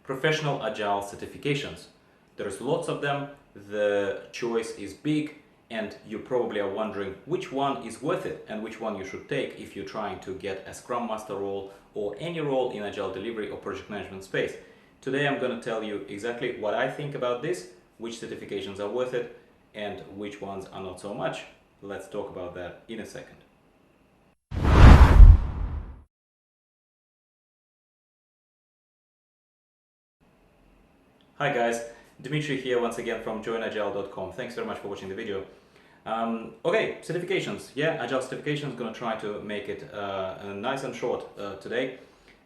professional Agile certifications. There's lots of them, the choice is big, and you probably are wondering which one is worth it and which one you should take if you're trying to get a Scrum Master role or any role in Agile delivery or project management space. Today I'm going to tell you exactly what I think about this, which certifications are worth it and which ones are not so much. Let's talk about that in a second. Hi guys, Dimitri here once again from JoinAgile.com. Thanks very much for watching the video. Okay, certifications. Yeah, Agile certifications. Gonna try to make it nice and short today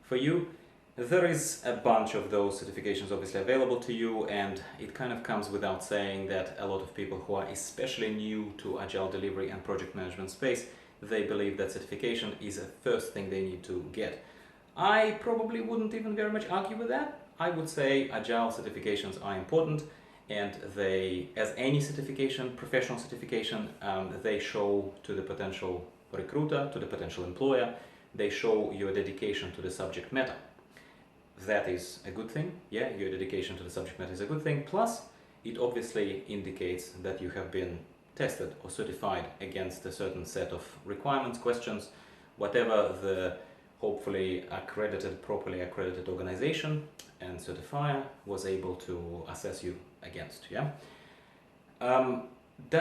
for you. There is a bunch of those certifications obviously available to you, and it kind of comes without saying that a lot of people who are especially new to Agile delivery and project management space, they believe that certification is the first thing they need to get. I probably wouldn't even very much argue with that. I would say Agile certifications are important, and they, as any certification, professional certification, they show to the potential recruiter, to the potential employer, they show your dedication to the subject matter. That is a good thing. Yeah, your dedication to the subject matter is a good thing. Plus, it obviously indicates that you have been tested or certified against a certain set of requirements, questions, whatever the hopefully accredited, properly accredited organization and certifier was able to assess you against. Yeah.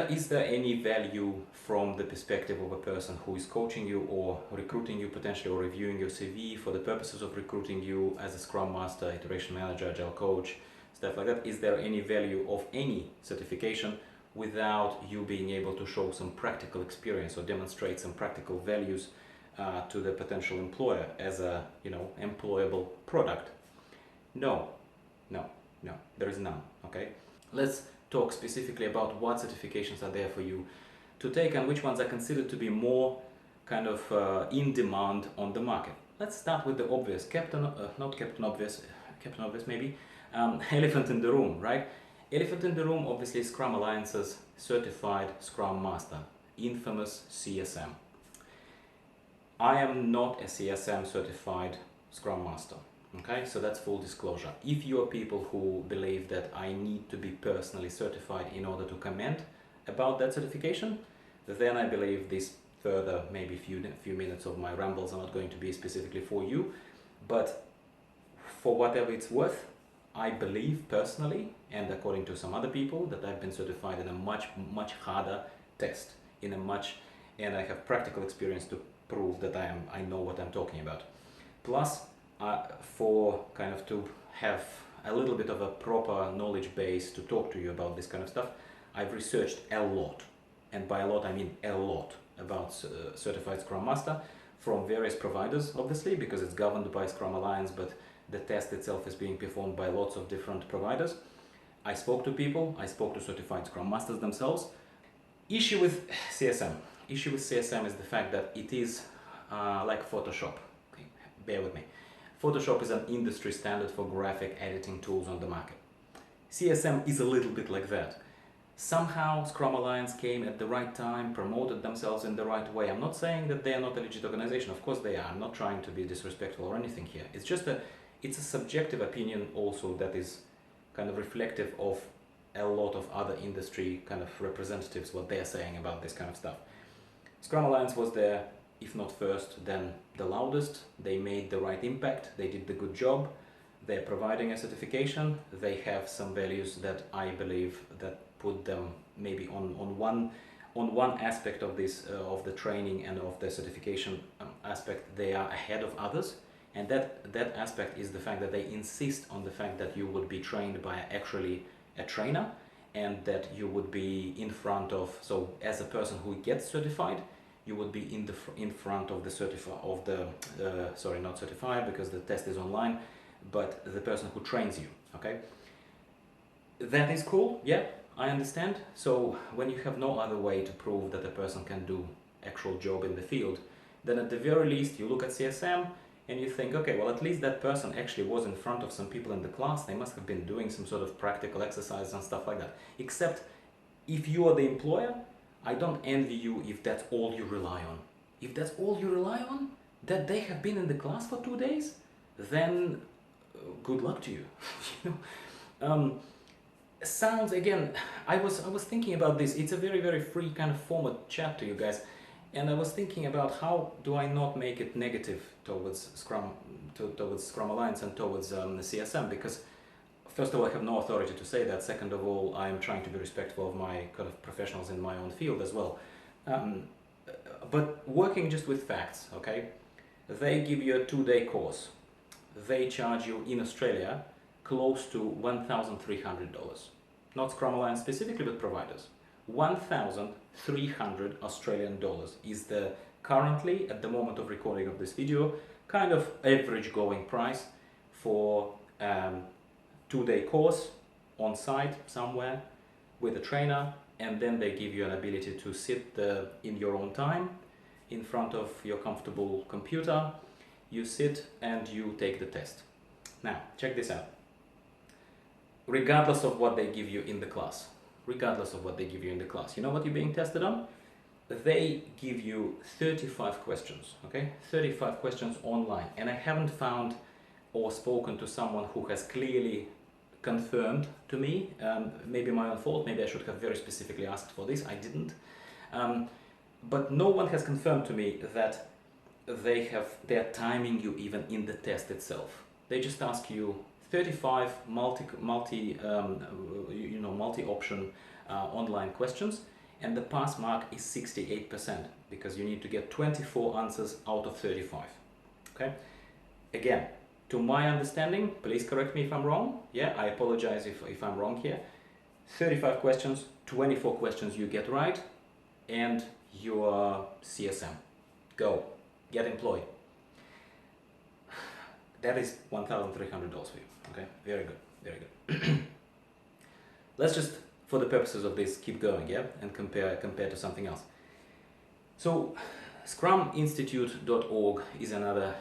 Is there any value from the perspective of a person who is coaching you or recruiting you potentially, or reviewing your CV for the purposes of recruiting you as a Scrum Master, Iteration Manager, Agile Coach, stuff like that? Is there any value of any certification without you being able to show some practical experience or demonstrate some practical values to the potential employer as a, employable product? No, there is none. Okay, let's talk specifically about what certifications are there for you to take and which ones are considered to be more kind of in demand on the market. Let's start with the obvious, Captain Obvious maybe, elephant in the room, right? Elephant in the room, obviously, Scrum Alliance's certified Scrum Master, infamous CSM. I am not a CSM certified Scrum Master. Okay, so that's full disclosure. If you are people who believe that I need to be personally certified in order to comment about that certification, then I believe this further, maybe few minutes of my rambles are not going to be specifically for you. But for whatever it's worth, I believe personally, and according to some other people, that I've been certified in a much harder test, and I have practical experience to prove that I know what I'm talking about. Plus, for kind of to have a little bit of a proper knowledge base to talk to you about this kind of stuff, I've researched a lot, and by a lot I mean a lot, about certified Scrum Master from various providers, obviously, because it's governed by Scrum Alliance, but the test itself is being performed by lots of different providers. I spoke to people, I spoke to certified Scrum Masters themselves. Issue with CSM is the fact that it is like Photoshop. Okay, bear with me. Photoshop is an industry standard for graphic editing tools on the market. CSM is a little bit like that. Somehow Scrum Alliance came at the right time, promoted themselves in the right way. I'm not saying that they are not a legit organization. Of course they are. I'm not trying to be disrespectful or anything here. It's just it's a subjective opinion also that is kind of reflective of a lot of other industry kind of representatives, what they're saying about this kind of stuff. Scrum Alliance was there, if not first, then the loudest. They made the right impact, they did the good job, they're providing a certification, they have some values that I believe that put them maybe on one aspect of this, of the training and of the certification aspect, they are ahead of others. And that aspect is the fact that they insist on the fact that you would be trained by actually a trainer, and that you would be in front of, so as a person who gets certified, you would be in front of the not certified because the test is online, but the person who trains you. Okay, that is cool. Yeah, I understand. So when you have no other way to prove that a person can do actual job in the field, then at the very least you look at CSM and you think, okay, well, at least that person actually was in front of some people in the class. They must have been doing some sort of practical exercise and stuff like that. Except if you are the employer, I don't envy you if that's all you rely on. If that's all you rely on, that they have been in the class for 2 days, then good luck to you. You know? Sounds, again, I was thinking about this. It's a very, very free kind of format chat to you guys, and I was thinking about how do I not make it negative towards Scrum, towards Scrum Alliance and towards the CSM, because first of all, I have no authority to say that. Second of all, I'm trying to be respectful of my kind of professionals in my own field as well. But working just with facts, okay? They give you a 2-day course. They charge you in Australia close to $1,300. Not Scrum Alliance specifically, but providers. 1,300 Australian dollars is the currently, at the moment of recording of this video, kind of average going price for 2-day course on site somewhere with a trainer, and then they give you an ability to sit in your own time in front of your comfortable computer. You sit and you take the test. Now, check this out. Regardless of what they give you in the class, you know what you're being tested on? They give you 35 questions, okay? 35 questions online, and I haven't found or spoken to someone who has clearly confirmed to me, maybe my own fault, maybe I should have very specifically asked for this, I didn't, but no one has confirmed to me that they're timing you even in the test itself. They just ask you 35 multi-option online questions, and the pass mark is 68% because you need to get 24 answers out of 35. Okay, again, to my understanding, please correct me if I'm wrong. Yeah, I apologize if I'm wrong here. 35 questions, 24 questions you get right, and you're CSM. Go, get employed. That is $1,300 for you. Okay, very good, very good. Let's just, for the purposes of this, keep going, yeah, and compare to something else. So, ScrumInstitute.org is another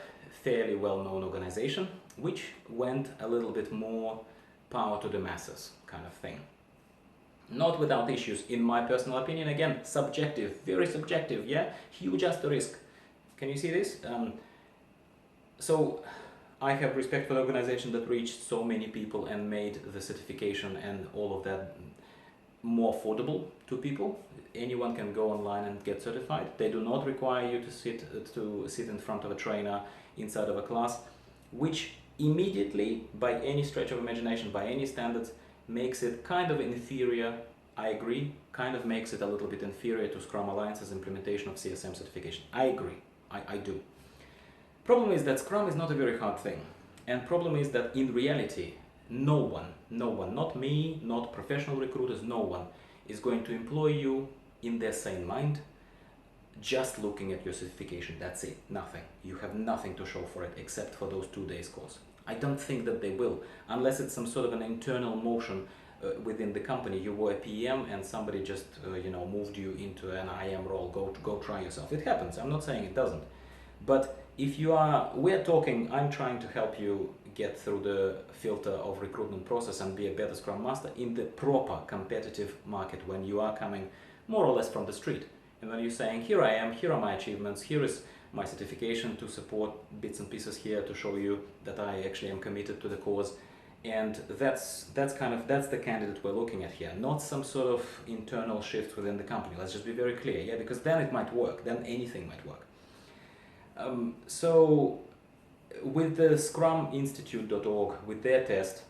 fairly well-known organization, which went a little bit more power to the masses kind of thing. Not without issues, in my personal opinion. Again, subjective, very subjective, yeah, huge asterisk. Can you see this? So I have respect for the organization that reached so many people and made the certification and all of that more affordable to people. Anyone can go online and get certified. They do not require you to sit in front of a trainer inside of a class, which immediately, by any stretch of imagination, by any standards, makes it kind of inferior. I agree, kind of makes it a little bit inferior to Scrum Alliance's implementation of CSM certification. I agree, I do. Problem is that Scrum is not a very hard thing, and problem is that in reality, no one, not me, not professional recruiters, no one is going to employ you in their sane mind just looking at your certification. That's it, nothing. You have nothing to show for it except for those 2 days course. I don't think that they will, unless it's some sort of an internal motion within the company. You were a PM and somebody just moved you into an IM role. Go try yourself. It happens. I'm not saying it doesn't, but if you are, we're talking, I'm trying to help you get through the filter of recruitment process and be a better Scrum Master in the proper competitive market, when you are coming more or less from the street. And when you're saying, here I am, here are my achievements, here is my certification to support bits and pieces here to show you that I actually am committed to the cause. And that's the candidate we're looking at here, not some sort of internal shift within the company. Let's just be very clear, yeah, because then it might work, then anything might work. So with the ScrumInstitute.org, with their test,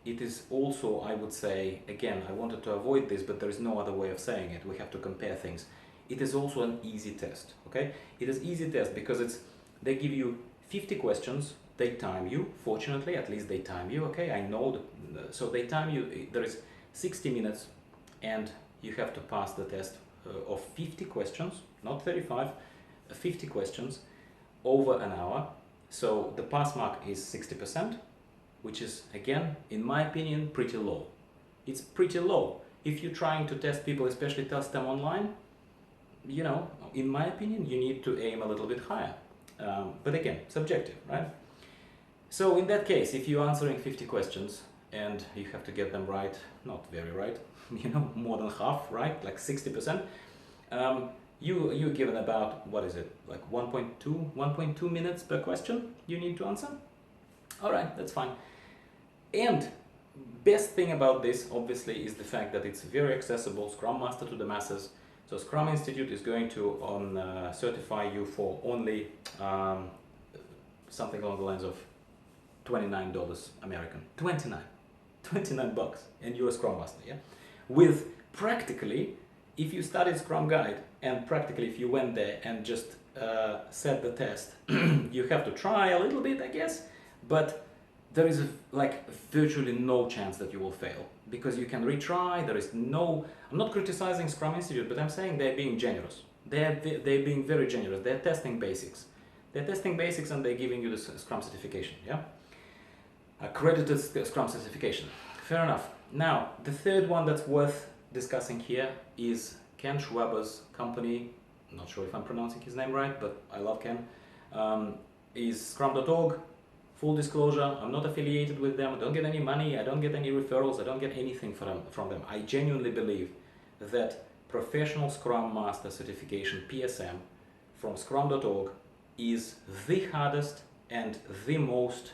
it is also, I would say, again, I wanted to avoid this, but there is no other way of saying it. We have to compare things. It is also an easy test, okay? It is easy test because they give you 50 questions, they time you, fortunately, at least they time you, okay? I know that, so they time you, there is 60 minutes and you have to pass the test of 50 questions, not 35, 50 questions over an hour. So the pass mark is 60%, which is, again, in my opinion, pretty low. It's pretty low. If you're trying to test people, especially test them online, you know, in my opinion, you need to aim a little bit higher. But again, subjective, right? So in that case, if you're answering 50 questions and you have to get them right, not very right, you know, more than half, right? Like 60%, you're given about, what is it, like 1.2 minutes per question you need to answer. All right, that's fine. And best thing about this, obviously, is the fact that it's very accessible, Scrum Master to the masses. So Scrum Institute is going to certify you for only something along the lines of $29 American. 29 bucks, and you're a Scrum Master, yeah? With practically, if you studied Scrum Guide, and practically if you went there and just set the test, you have to try a little bit, I guess, but there is like virtually no chance that you will fail, because you can retry. There is no, I'm not criticizing Scrum Institute, but I'm saying they're being generous. They're being very generous. They're testing basics. They're testing basics, and they're giving you the Scrum certification, yeah? Accredited Scrum certification. Fair enough. Now, the third one that's worth discussing here is Ken Schwaber's company. I'm not sure if I'm pronouncing his name right, but I love Ken. Is Scrum.org. Full disclosure, I'm not affiliated with them. I don't get any money. I don't get any referrals. I don't get anything from them. I genuinely believe that Professional Scrum Master Certification PSM from Scrum.org is the hardest and the most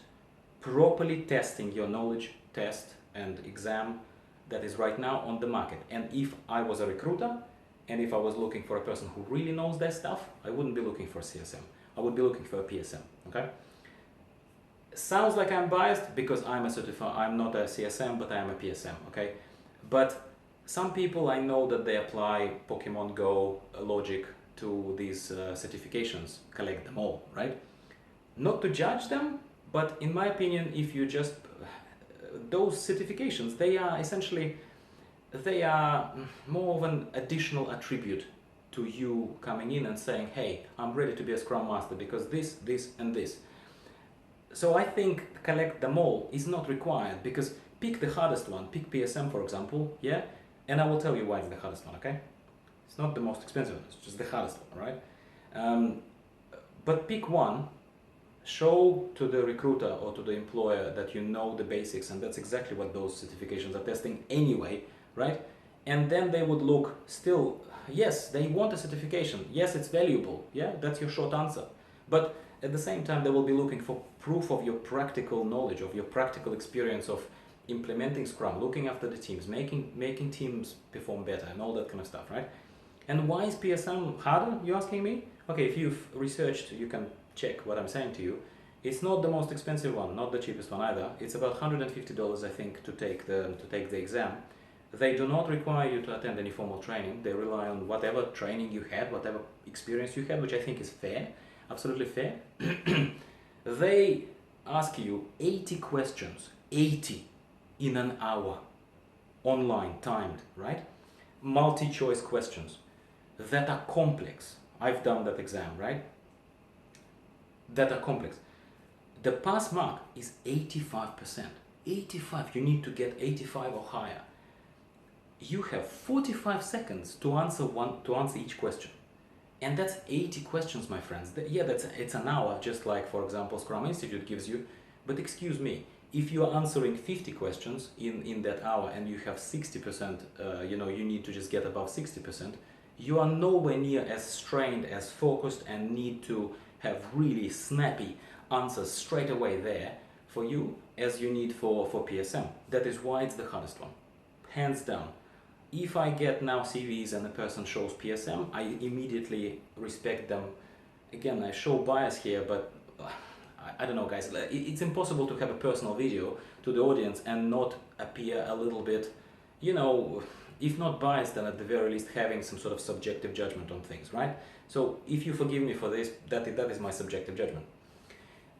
properly testing your knowledge test and exam that is right now on the market. And if I was a recruiter, and if I was looking for a person who really knows their stuff, I wouldn't be looking for a CSM. I would be looking for a PSM, okay? Sounds like I'm biased because I'm not a CSM, but I am a PSM, okay? But some people, I know that they apply Pokemon Go logic to these certifications, collect them all, right? Not to judge them, but in my opinion, if you just, those certifications, they are essentially, they are more of an additional attribute to you coming in and saying, hey, I'm ready to be a Scrum Master because this, and this. So I think collect them all is not required, because pick the hardest one, pick PSM for example, yeah? And I will tell you why it's the hardest one, okay? It's not the most expensive one, it's just the hardest one, right? But pick one, show to the recruiter or to the employer that you know the basics, and that's exactly what those certifications are testing anyway, right? And then they would look still, yes, they want a certification, yes, it's valuable, yeah, that's your short answer. But at the same time, they will be looking for proof of your practical knowledge, of your practical experience of implementing Scrum, looking after the teams, making teams perform better, and all that kind of stuff, right? And why is PSM harder, you're asking me? Okay, if you've researched, you can check what I'm saying to you. It's not the most expensive one, not the cheapest one either. It's about $150, I think, to take the exam. They do not require you to attend any formal training. They rely on whatever training you had, whatever experience you had, which I think is fair. Absolutely fair. They ask you 80 questions, 80 in an hour, online, timed, right? Multi-choice questions that are complex. I've done that exam, right? That are complex. The pass mark is 85%. 85, you need to get 85 or higher. You have 45 seconds to answer each question. And that's 80 questions, my friends. Yeah, it's an hour, just like, for example, Scrum Institute gives you. But excuse me, if you are answering 50 questions in that hour and you have 60%, you need to just get above 60%, you are nowhere near as trained, as focused, and need to have really snappy answers straight away there for you as you need for PSM. That is why it's the hardest one, hands down. If I get now CVs and the person shows PSM, I immediately respect them. Again, I show bias here, but I don't know, guys. It's impossible to have a personal video to the audience and not appear a little bit, if not biased, then at the very least having some sort of subjective judgment on things, right? So if you forgive me for this, that is my subjective judgment.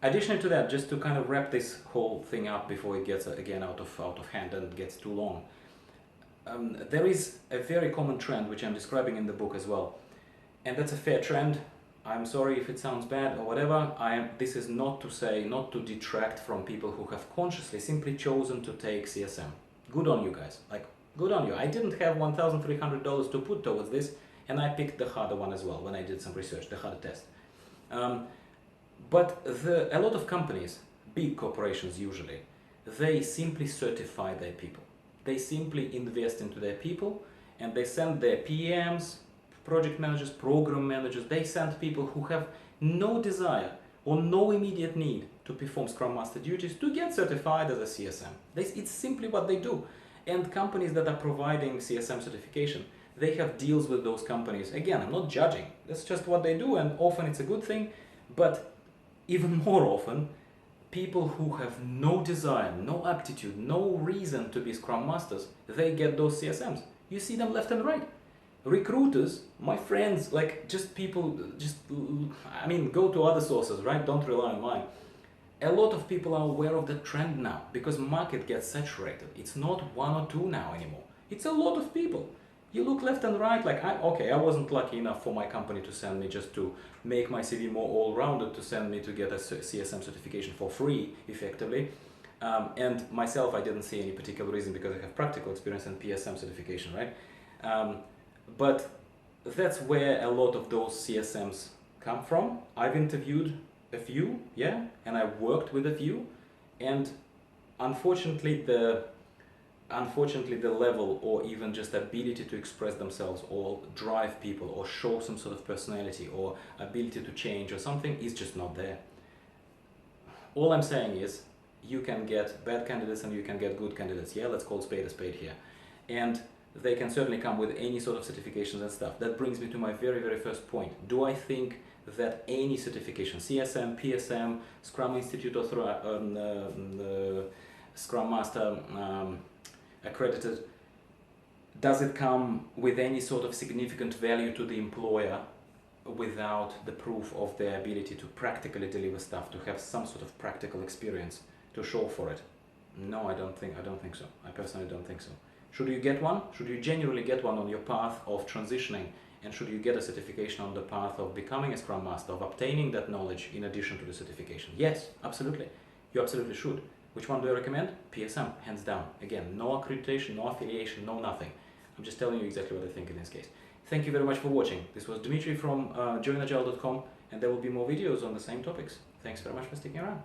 Additionally to that, just to kind of wrap this whole thing up before it gets again out of hand and gets too long. There is a very common trend which I'm describing in the book as well, and that's a fair trend. I'm sorry if it sounds bad or whatever. This is not to detract from people who have consciously simply chosen to take CSM. Good on you guys, good on you. I didn't have $1,300 to put towards this, and I picked the harder one as well when I did some research, the harder test. But a lot of companies, big corporations usually, they simply certify their people. They simply invest into their people, and they send their PMs, project managers, program managers, they send people who have no desire or no immediate need to perform Scrum Master duties to get certified as a CSM. It's simply what they do. And companies that are providing CSM certification, they have deals with those companies. Again, I'm not judging. That's just what they do, and often it's a good thing. But even more often, people who have no desire, no aptitude, no reason to be Scrum Masters, they get those CSMs. You see them left and right. Recruiters, my friends, like just people, go to other sources, right? Don't rely on mine. A lot of people are aware of the trend now because market gets saturated. It's not one or two now anymore. It's a lot of people. You look left and right, like, I wasn't lucky enough for my company to send me just to make my CV more all-rounded, to send me to get a CSM certification for free, effectively. And myself, I didn't see any particular reason because I have practical experience in PSM certification, right? But that's where a lot of those CSMs come from. I've interviewed a few, yeah, and I worked with a few, and unfortunately the level or even just ability to express themselves or drive people or show some sort of personality or ability to change or something is just not there. All I'm saying is you can get bad candidates and you can get good candidates. Yeah, let's call spade a spade here. And they can certainly come with any sort of certifications and stuff. That brings me to my very, very first point. Do I think that any certification, CSM, PSM, Scrum Institute Scrum Master accredited, does it come with any sort of significant value to the employer without the proof of their ability to practically deliver stuff, to have some sort of practical experience to show for it? No, I don't think so. I personally don't think so. Should you get one? Should you genuinely get one on your path of transitioning? And should you get a certification on the path of becoming a Scrum Master, of obtaining that knowledge in addition to the certification? Yes, absolutely. You absolutely should. Which one do I recommend? PSM, hands down. Again, no accreditation, no affiliation, no nothing. I'm just telling you exactly what I think in this case. Thank you very much for watching. This was Dmitry from JoinAgile.com, and there will be more videos on the same topics. Thanks very much for sticking around.